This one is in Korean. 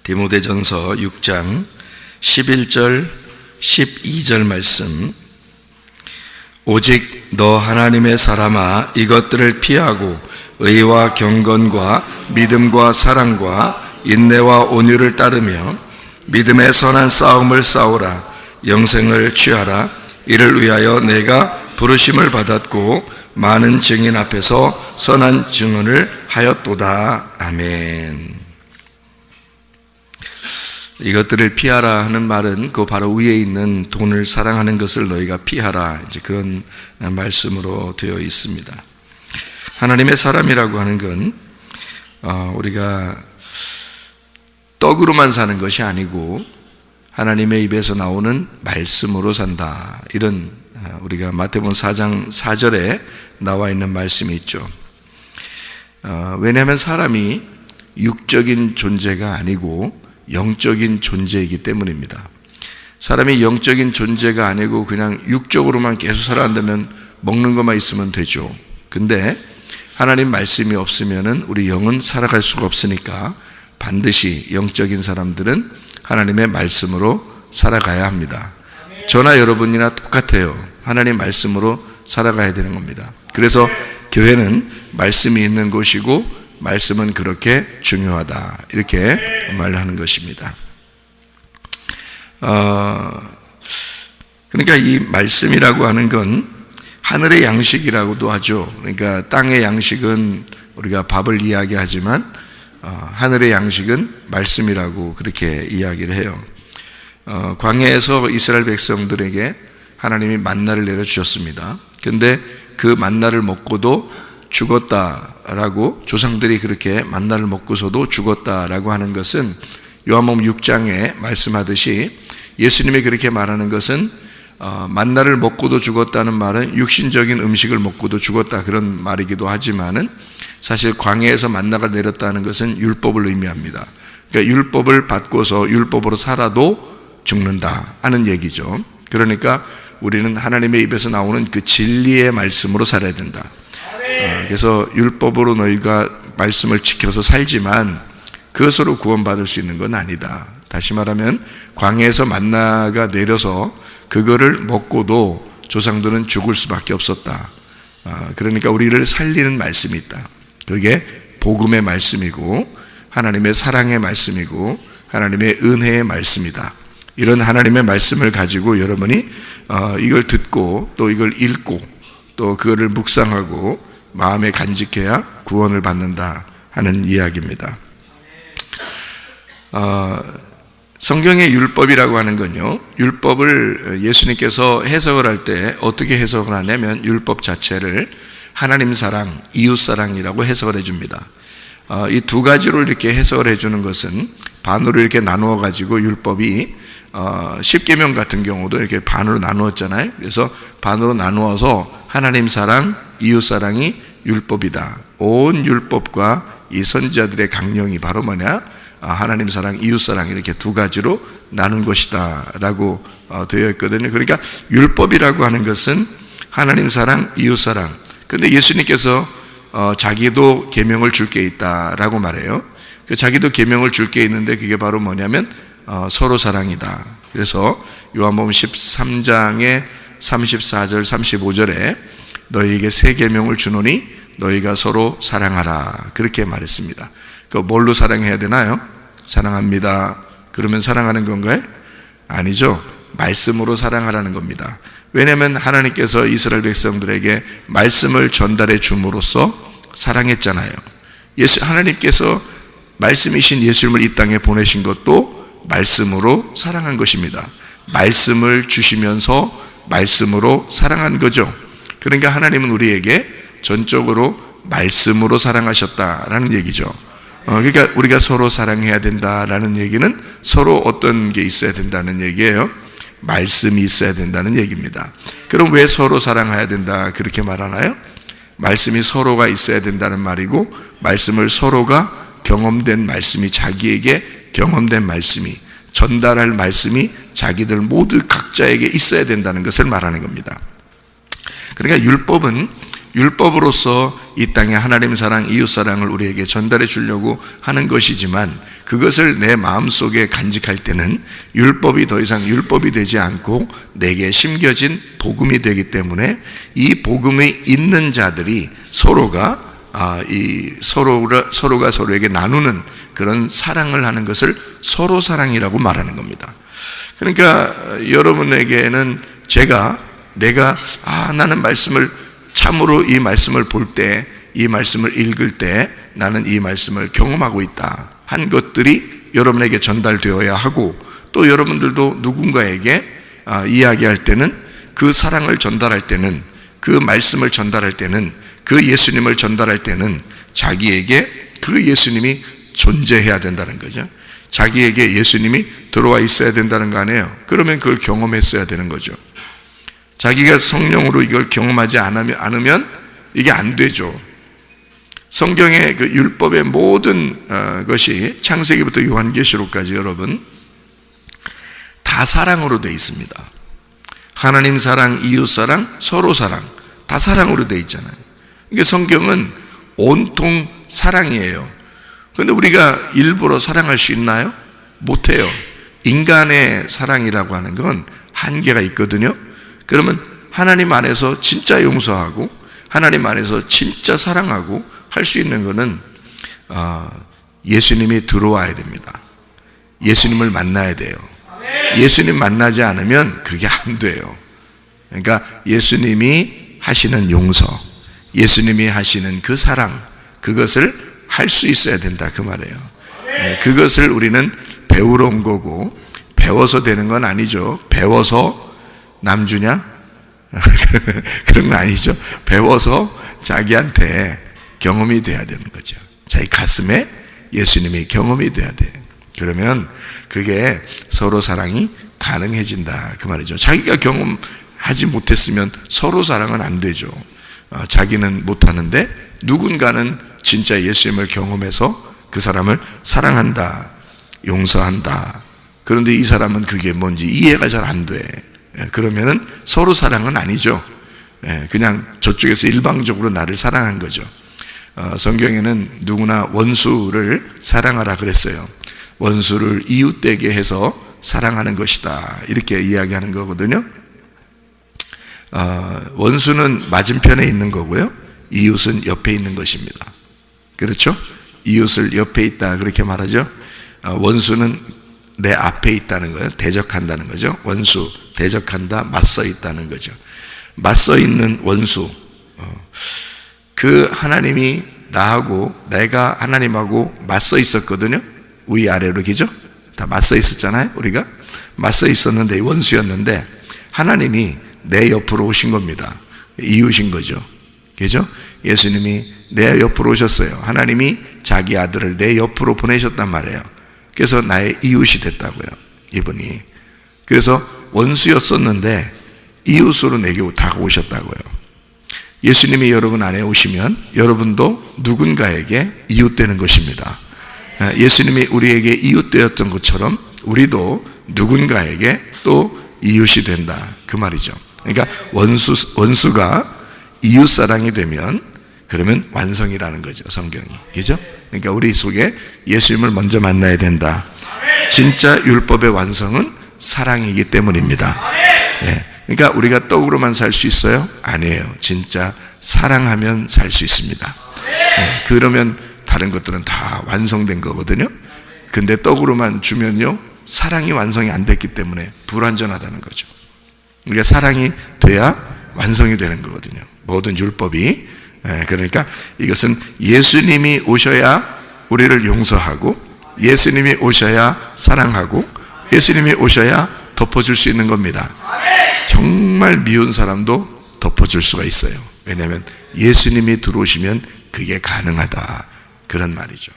디모데전서 6장 11절 12절 말씀. 오직 너 하나님의 사람아 이것들을 피하고 의와 경건과 믿음과 사랑과 인내와 온유를 따르며 믿음의 선한 싸움을 싸우라. 영생을 취하라. 이를 위하여 내가 부르심을 받았고 많은 증인 앞에서 선한 증언을 하였도다. 아멘. 이것들을 피하라 하는 말은 그 바로 위에 있는 돈을 사랑하는 것을 너희가 피하라, 이제 그런 말씀으로 되어 있습니다. 하나님의 사람이라고 하는 건 우리가 떡으로만 사는 것이 아니고 하나님의 입에서 나오는 말씀으로 산다, 이런 우리가 마태복음 4장 4절에 나와 있는 말씀이 있죠. 왜냐하면 사람이 육적인 존재가 아니고 영적인 존재이기 때문입니다. 사람이 영적인 존재가 아니고 그냥 육적으로만 계속 살아간다면 먹는 것만 있으면 되죠. 근데 하나님 말씀이 없으면은 우리 영은 살아갈 수가 없으니까 반드시 영적인 사람들은 하나님의 말씀으로 살아가야 합니다. 저나 여러분이나 똑같아요. 하나님 말씀으로 살아가야 되는 겁니다. 그래서 교회는 말씀이 있는 곳이고 말씀은 그렇게 중요하다, 이렇게 말하는 것입니다. 그러니까 이 말씀이라고 하는 건 하늘의 양식이라고도 하죠. 그러니까 땅의 양식은 우리가 밥을 이야기하지만 하늘의 양식은 말씀이라고 그렇게 이야기를 해요. 광야에서 이스라엘 백성들에게 하나님이 만나를 내려주셨습니다. 그런데 그 만나를 먹고도 죽었다라고, 조상들이 그렇게 만나를 먹고서도 죽었다라고 하는 것은 요한복음 6장에 말씀하듯이 예수님이 그렇게 말하는 것은 만나를 먹고도 죽었다는 말은 육신적인 음식을 먹고도 죽었다, 그런 말이기도 하지만은 사실 광야에서 만나가 내렸다는 것은 율법을 의미합니다. 그러니까 율법을 받고서 율법으로 살아도 죽는다 하는 얘기죠. 그러니까 우리는 하나님의 입에서 나오는 그 진리의 말씀으로 살아야 된다. 그래서 율법으로 너희가 말씀을 지켜서 살지만 그것으로 구원받을 수 있는 건 아니다. 다시 말하면 광야에서 만나가 내려서 그거를 먹고도 조상들은 죽을 수밖에 없었다. 그러니까 우리를 살리는 말씀이 있다. 그게 복음의 말씀이고 하나님의 사랑의 말씀이고 하나님의 은혜의 말씀이다. 이런 하나님의 말씀을 가지고 여러분이 이걸 듣고 또 이걸 읽고 또 그거를 묵상하고 마음에 간직해야 구원을 받는다 하는 이야기입니다. 성경의 율법이라고 하는 건요, 율법을 예수님께서 해석을 할 때 어떻게 해석을 하냐면 율법 자체를 하나님 사랑, 이웃 사랑이라고 해석을 해줍니다. 이 두 가지로 이렇게 해석을 해주는 것은 반으로 이렇게 나누어 가지고 율법이 십계명 같은 경우도 이렇게 반으로 나누었잖아요. 그래서 반으로 나누어서 하나님 사랑, 이웃 사랑이 율법이다. 온 율법과 이 선지자들의 강령이 바로 뭐냐? 하나님 사랑, 이웃 사랑, 이렇게 두 가지로 나눈 것이다 라고 되어 있거든요. 그러니까 율법이라고 하는 것은 하나님 사랑, 이웃 사랑. 근데 예수님께서 자기도 계명을 줄 게 있다라고 말해요. 그 자기도 계명을 줄 게 있는데 그게 바로 뭐냐면 서로 사랑이다. 그래서 요한복음 13장의 34절 35절에 너희에게 새 계명을 주노니 너희가 서로 사랑하라, 그렇게 말했습니다. 그 뭘로 사랑해야 되나요? 사랑합니다. 그러면 사랑하는 건가요? 아니죠. 말씀으로 사랑하라는 겁니다. 왜냐하면 하나님께서 이스라엘 백성들에게 말씀을 전달해 줌으로써 사랑했잖아요. 하나님께서 말씀이신 예수님을 이 땅에 보내신 것도 말씀으로 사랑한 것입니다. 말씀을 주시면서 말씀으로 사랑한 거죠. 그러니까 하나님은 우리에게 전적으로 말씀으로 사랑하셨다라는 얘기죠. 그러니까 우리가 서로 사랑해야 된다라는 얘기는 서로 어떤 게 있어야 된다는 얘기예요. 말씀이 있어야 된다는 얘기입니다. 그럼 왜 서로 사랑해야 된다 그렇게 말하나요? 말씀이 서로가 있어야 된다는 말이고, 말씀을 서로가 경험된 말씀이, 자기에게 경험된 말씀이, 전달할 말씀이 자기들 모두 각자에게 있어야 된다는 것을 말하는 겁니다. 그러니까 율법은 율법으로서 이 땅에 하나님 사랑, 이웃 사랑을 우리에게 전달해 주려고 하는 것이지만 그것을 내 마음속에 간직할 때는 율법이 더 이상 율법이 되지 않고 내게 심겨진 복음이 되기 때문에 이 복음이 있는 자들이 서로가 서로가 서로에게 나누는 그런 사랑을 하는 것을 서로 사랑이라고 말하는 겁니다. 그러니까 여러분에게는 내가 나는 말씀을 참으로 이 말씀을 볼 때, 이 말씀을 읽을 때 나는 이 말씀을 경험하고 있다 한 것들이 여러분에게 전달되어야 하고, 또 여러분들도 누군가에게 이야기할 때는 그 사랑을 전달할 때는, 그 말씀을 전달할 때는, 그 예수님을 전달할 때는 자기에게 그 예수님이 존재해야 된다는 거죠. 자기에게 예수님이 들어와 있어야 된다는 거 아니에요. 그러면 그걸 경험했어야 되는 거죠. 자기가 성령으로 이걸 경험하지 않으면 이게 안 되죠. 성경의 그 율법의 모든 것이 창세기부터 요한계시록까지 여러분 다 사랑으로 되어 있습니다. 하나님 사랑, 이웃 사랑, 서로 사랑, 다 사랑으로 되어 있잖아요. 이게 성경은 온통 사랑이에요. 그런데 우리가 일부러 사랑할 수 있나요? 못해요. 인간의 사랑이라고 하는 건 한계가 있거든요. 그러면 하나님 안에서 진짜 용서하고 하나님 안에서 진짜 사랑하고 할 수 있는 것은 예수님이 들어와야 됩니다. 예수님을 만나야 돼요. 예수님 만나지 않으면 그게 안 돼요. 그러니까 예수님이 하시는 용서, 예수님이 하시는 그 사랑, 그것을 할 수 있어야 된다 그 말이에요. 그것을 우리는 배우러 온 거고, 배워서 되는 건 아니죠. 배워서 남주냐? 그런 거 아니죠. 배워서 자기한테 경험이 돼야 되는 거죠. 자기 가슴에 예수님이 경험이 돼야 돼. 그러면 그게 서로 사랑이 가능해진다 그 말이죠. 자기가 경험하지 못했으면 서로 사랑은 안 되죠. 자기는 못하는데 누군가는 진짜 예수님을 경험해서 그 사람을 사랑한다, 용서한다. 그런데 이 사람은 그게 뭔지 이해가 잘 안 돼. 그러면은 서로 사랑은 아니죠. 그냥 저쪽에서 일방적으로 나를 사랑한 거죠. 성경에는 누구나 원수를 사랑하라 그랬어요. 원수를 이웃되게 해서 사랑하는 것이다 이렇게 이야기하는 거거든요. 원수는 맞은편에 있는 거고요, 이웃은 옆에 있는 것입니다. 그렇죠? 이웃을 옆에 있다 그렇게 말하죠. 원수는 내 앞에 있다는 거예요. 대적한다는 거죠. 원수, 대적한다, 맞서 있다는 거죠. 맞서 있는 원수, 그 하나님이 나하고 내가 하나님하고 맞서 있었거든요. 위아래로 그죠? 다 맞서 있었잖아요. 우리가 맞서 있었는데 원수였는데 하나님이 내 옆으로 오신 겁니다. 이웃인 거죠. 그죠? 예수님이 내 옆으로 오셨어요. 하나님이 자기 아들을 내 옆으로 보내셨단 말이에요. 그래서 나의 이웃이 됐다고요, 이분이. 그래서 원수였었는데 이웃으로 내게 다가오셨다고요. 예수님이 여러분 안에 오시면 여러분도 누군가에게 이웃되는 것입니다. 예수님이 우리에게 이웃되었던 것처럼 우리도 누군가에게 또 이웃이 된다 그 말이죠. 그러니까 원수가 이웃사랑이 되면 그러면 완성이라는 거죠, 성경이. 그죠? 그러니까 우리 속에 예수님을 먼저 만나야 된다. 진짜 율법의 완성은 사랑이기 때문입니다. 그러니까 우리가 떡으로만 살 수 있어요? 아니에요. 진짜 사랑하면 살 수 있습니다. 그러면 다른 것들은 다 완성된 거거든요. 근데 떡으로만 주면요, 사랑이 완성이 안 됐기 때문에 불완전하다는 거죠. 그러니까 사랑이 돼야 완성이 되는 거거든요, 모든 율법이. 그러니까 이것은 예수님이 오셔야 우리를 용서하고, 예수님이 오셔야 사랑하고, 예수님이 오셔야 덮어줄 수 있는 겁니다. 정말 미운 사람도 덮어줄 수가 있어요. 왜냐하면 예수님이 들어오시면 그게 가능하다 그런 말이죠.